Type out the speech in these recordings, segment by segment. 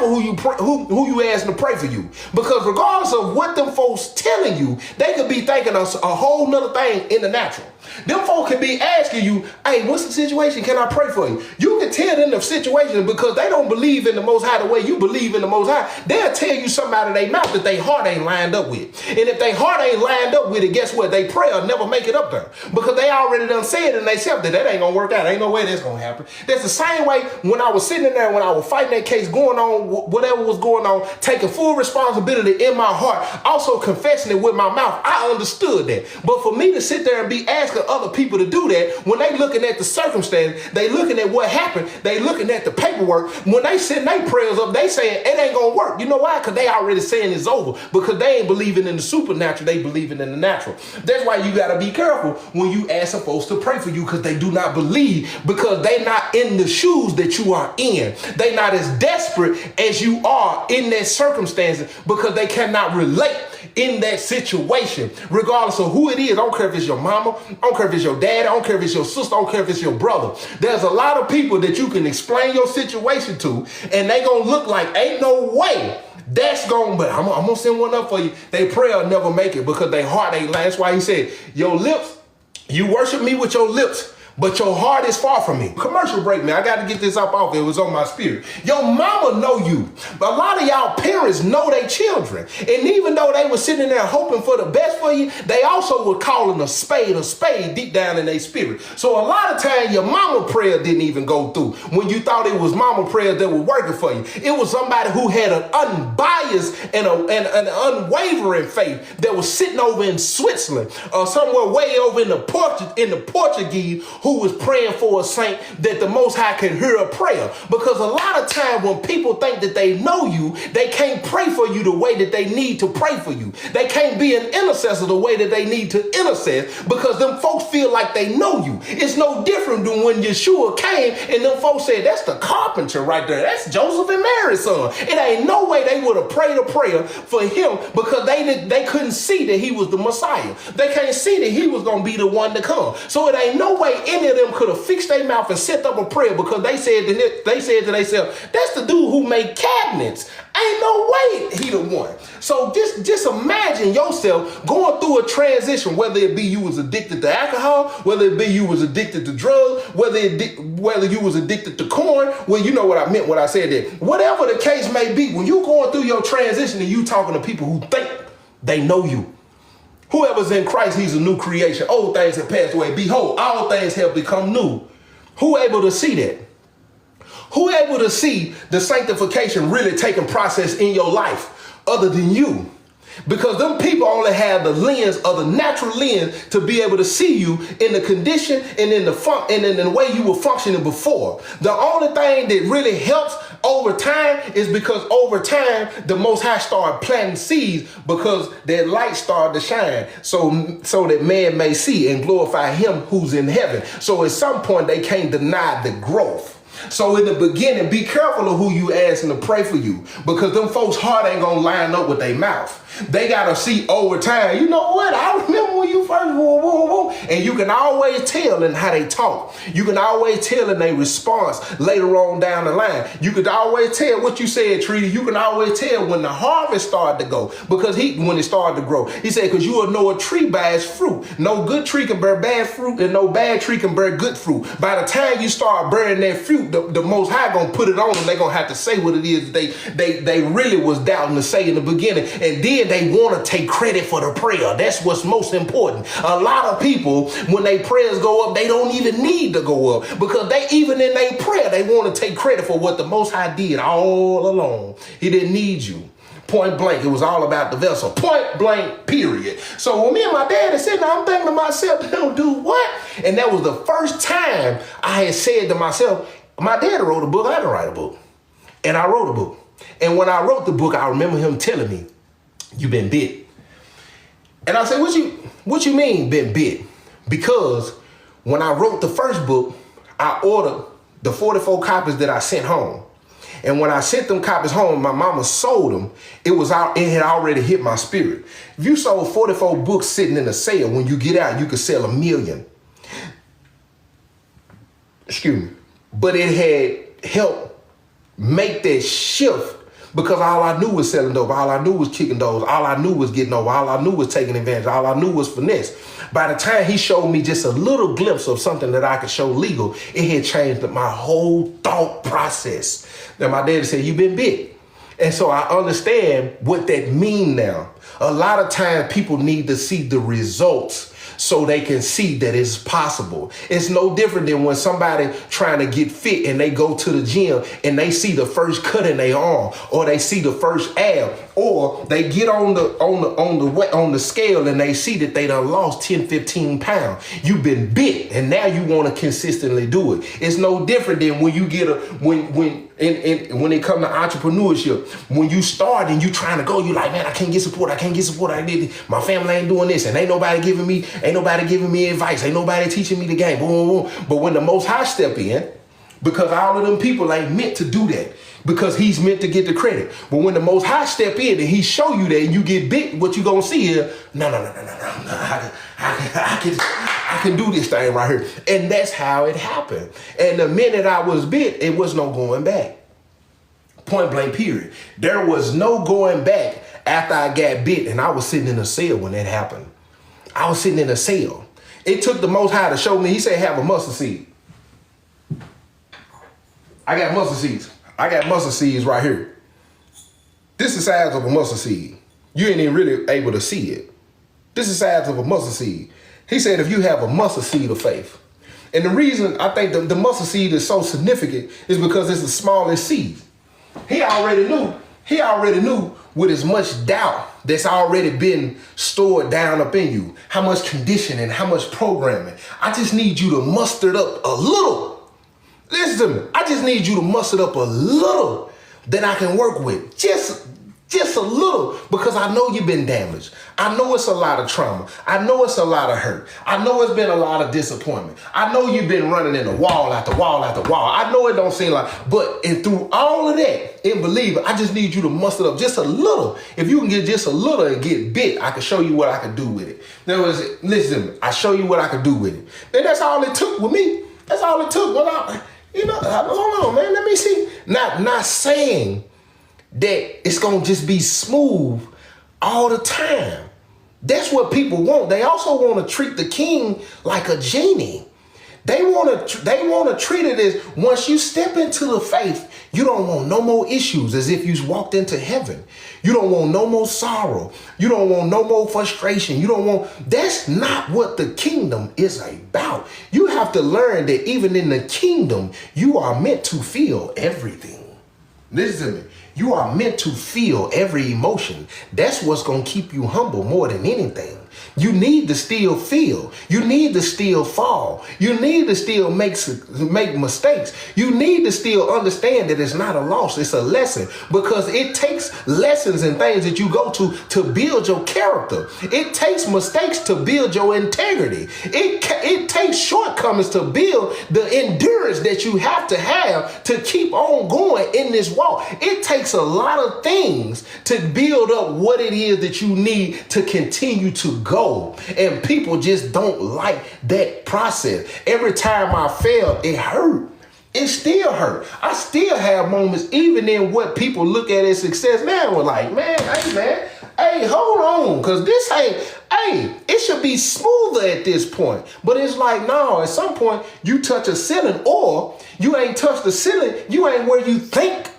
careful who you asking to pray for you. Because regardless of what them folks telling you, they could be thinking of a whole nother thing in the natural. Them folks can be asking you, hey, what's the situation? Can I pray for you? You can tell them the situation because they don't believe in the Most High the way you believe in the Most High. They'll tell you something out of their mouth that their heart ain't lined up with. And if their heart ain't lined up with it, guess what? They prayer will never make it up there. Because they already done said in themselves that ain't going to work out. Ain't no way that's going to happen. That's the same way when I was sitting in there, when I was fighting that case, going on, whatever was going on, taking full responsibility in my heart, also confessing it with my mouth. I understood that. But for me to sit there and be asking other people to do that, when they looking at the circumstance, they looking at what happened, they looking at the paperwork, when they send their prayers up, they saying it ain't gonna work. You know why? Because they already saying it's over. Because they ain't believing in the supernatural, they believing in the natural. That's why you gotta be careful when you ask folks to pray for you, because they do not believe, because they not in the shoes that you are in. They not as desperate as you are in that circumstance, because they cannot relate in that situation, regardless of who it is. I don't care if it's your mama, I don't care if it's your dad, I don't care if it's your sister, I don't care if it's your brother. There's a lot of people that you can explain your situation to, and they gonna look like ain't no way that's going, but I'm gonna send one up for you. They prayer will never make it because their heart ain't lying. That's why he said, your lips, you worship me with your lips, but your heart is far from me. Commercial break, man. I got to get this up off. It was on my spirit. Your mama know you. But a lot of y'all parents know their children. And even though they were sitting there hoping for the best for you, they also were calling a spade deep down in their spirit. So a lot of times your mama prayer didn't even go through when you thought it was mama prayers that were working for you. It was somebody who had an unbiased and an unwavering faith that was sitting over in Switzerland or somewhere way over in the Portuguese, who was praying for a saint that the Most High can hear a prayer. Because a lot of times when people think that they know you, they can't pray for you the way that they need to pray for you. They can't be an intercessor the way that they need to intercess, because them folks feel like they know you. It's no different than when Yeshua came and them folks said, that's the carpenter right there. That's Joseph and Mary's son. It ain't no way they would have prayed a prayer for him, because they couldn't see that he was the Messiah. They can't see that he was going to be the one to come. So it ain't no way any of them could have fixed their mouth and set up a prayer, because they said to themselves, that's the dude who made cabinets. Ain't no way he the one. So just imagine yourself going through a transition, whether it be you was addicted to alcohol, whether it be you was addicted to drugs, whether you was addicted to corn. Well, you know what I meant when I said that. Whatever the case may be, when you going through your transition and you talking to people who think they know you. Whoever's in Christ, he's a new creation. Old things have passed away. Behold, all things have become new. Who able to see that? Who able to see the sanctification really taking process in your life other than you? Because them people only have the lens of the natural lens to be able to see you in the condition and in the way you were functioning before. The only thing that really helps over time is because over time the Most High started planting seeds, because that light started to shine so that man may see and glorify him who's in heaven. So at some point they can't deny the growth. So in the beginning, be careful of who you asking to pray for you, because them folks' heart ain't gonna line up with their mouth. They gotta see over time. You know what? I remember when you first and you can always tell in how they talk. You can always tell in their response later on down the line. You could always tell what you said, Treaty. You can always tell when the harvest started to go, because when it started to grow. He said, because you will know a tree by its fruit. No good tree can bear bad fruit, and no bad tree can bear good fruit. By the time you start bearing that fruit, the Most High gonna put it on them. They gonna have to say what it is they really was doubting to say in the beginning, and then they want to take credit for the prayer. That's what's most important. A lot of people, when their prayers go up, they don't even need to go up, because they even in their prayer they want to take credit for what the Most High did all along. He didn't need you. Point blank. It was all about the vessel. Point blank, period. So when me and my dad is sitting there, I'm thinking to myself, they'll do what? And that was the first time I had said to myself, my dad wrote a book, I didn't write a book. And I wrote a book. And when I wrote the book, I remember him telling me, you been bit. And I said, what you mean been bit? Because when I wrote the first book, I ordered the 44 copies that I sent home. And when I sent them copies home, my mama sold them. It had already hit my spirit. If you sold 44 books sitting in a sale, when you get out, you could sell 1 million. Excuse me. But it had helped make that shift because all I knew was selling dope. All I knew was kicking doors. All I knew was getting over. All I knew was taking advantage. All I knew was finesse. By the time he showed me just a little glimpse of something that I could show legal, it had changed my whole thought process. Now my daddy said, "You been bit." And so I understand what that mean now. A lot of times people need to see the results so they can see that it's possible. It's no different than when somebody trying to get fit and they go to the gym and they see the first cut in their arm, or they see the first ab, or they get on the scale and they see that they done lost 10, 15 pounds. You've been bit and now you want to consistently do it. It's no different than when you get when it comes to entrepreneurship, when you start and you trying to go, you like, man, I can't get support. I did, my family ain't doing this, and ain't nobody giving me advice. Ain't nobody teaching me the game. Boom, boom, boom. But when the Most High step in, because all of them people ain't meant to do that, because he's meant to get the credit. But when the Most High step in and he show you that and you get bit, what you gonna see is, no. I can do this thing right here. And that's how it happened. And the minute I was bit, it was no going back. Point blank period. There was no going back after I got bit, and I was sitting in a cell when that happened. I was sitting in a cell. It took the Most High to show me. He said, have a mustard seed. I got mustard seeds. I got mustard seeds right here. This is the size of a mustard seed. You ain't even really able to see it. This is the size of a mustard seed. He said, if you have a mustard seed of faith. And the reason I think the mustard seed is so significant is because it's the smallest seed. He already knew with as much doubt that's already been stored down up in you, how much conditioning, how much programming. I just need you to muster it up a little. Listen to me. I just need you to muster it up a little that I can work with. Just a little, because I know you've been damaged. I know it's a lot of trauma. I know it's a lot of hurt. I know it's been a lot of disappointment. I know you've been running in the wall after wall after wall. I know it don't seem like, and through all of that, in believer, I just need you to muster up just a little. If you can get just a little and get bit, I can show you what I can do with it. Listen to me, I show you what I can do with it. And that's all it took with me. That's all it took. Hold on, man, let me see. Not saying that it's gonna just be smooth all the time. That's what people want. They also want to treat the king like a genie. They want to treat it as, once you step into the faith, you don't want no more issues, as if you walked into heaven. You don't want no more sorrow. You don't want no more frustration. That's not what the kingdom is about. You have to learn that even in the kingdom, you are meant to feel everything. Listen to me. You are meant to feel every emotion. That's what's going to keep you humble more than anything. You need to still feel. You need to still fall. You need to still make mistakes. You need to still understand that it's not a loss, it's a lesson. Because it takes lessons and things that you go to build your character. It takes mistakes to build your integrity. It takes shortcomings to build the endurance that you have to keep on going in this walk. It takes a lot of things to build up what it is that you need to continue to go. And people just don't like that process. Every time I fail, it hurt. It still hurt. I still have moments, even in what people look at as success. Man, we're like, hey, hold on, because this it should be smoother at this point. But it's like, no, at some point you touch a ceiling, or you ain't touched the ceiling. You ain't where you think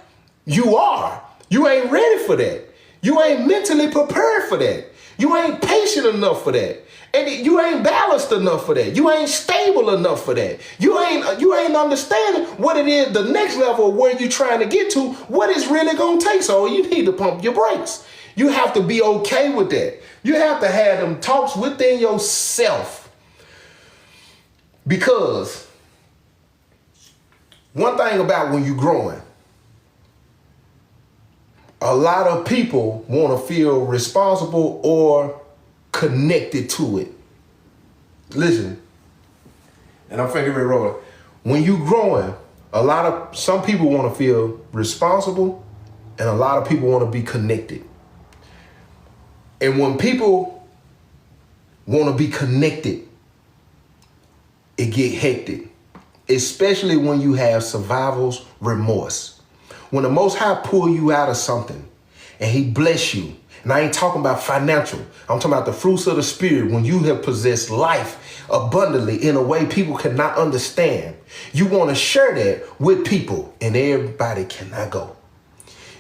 you are. You ain't ready for that. You ain't mentally prepared for that. You ain't patient enough for that. And you ain't balanced enough for that. You ain't stable enough for that. You ain't understanding what it is, the next level of where you're trying to get to, what it's really going to take. So you need to pump your brakes. You have to be okay with that. You have to have them talks within yourself. Because one thing about when you're growing, a lot of people want to feel responsible or connected to it. Listen, and I'm finger rolling. When you growing, some people want to feel responsible, and a lot of people want to be connected. And when people want to be connected, it get hectic, especially when you have survivor's remorse. When the Most High pull you out of something and he bless you, and I ain't talking about financial, I'm talking about the fruits of the Spirit, when you have possessed life abundantly in a way people cannot understand, you want to share that with people, and everybody cannot go.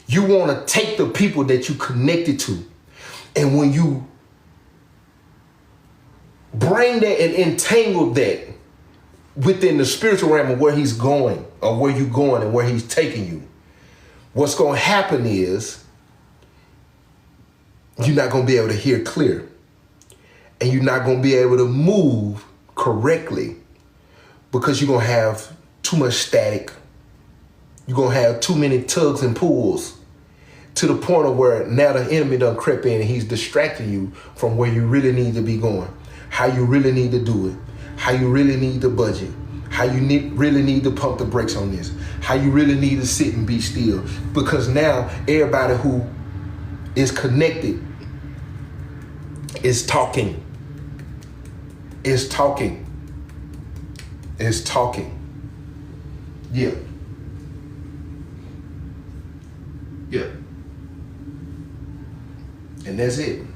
You want to take the people that you connected to, and when you bring that and entangle that within the spiritual realm of where he's going, or where you're going and where he's taking you, what's going to happen is you're not going to be able to hear clear, and you're not going to be able to move correctly, because you're going to have too much static. You're going to have too many tugs and pulls, to the point of where now the enemy done crept in and he's distracting you from where you really need to be going, how you really need to do it, how you really need to budget, how you really need to pump the brakes on this, how you really need to sit and be still. Because now everybody who is connected is talking. Yeah. And that's it.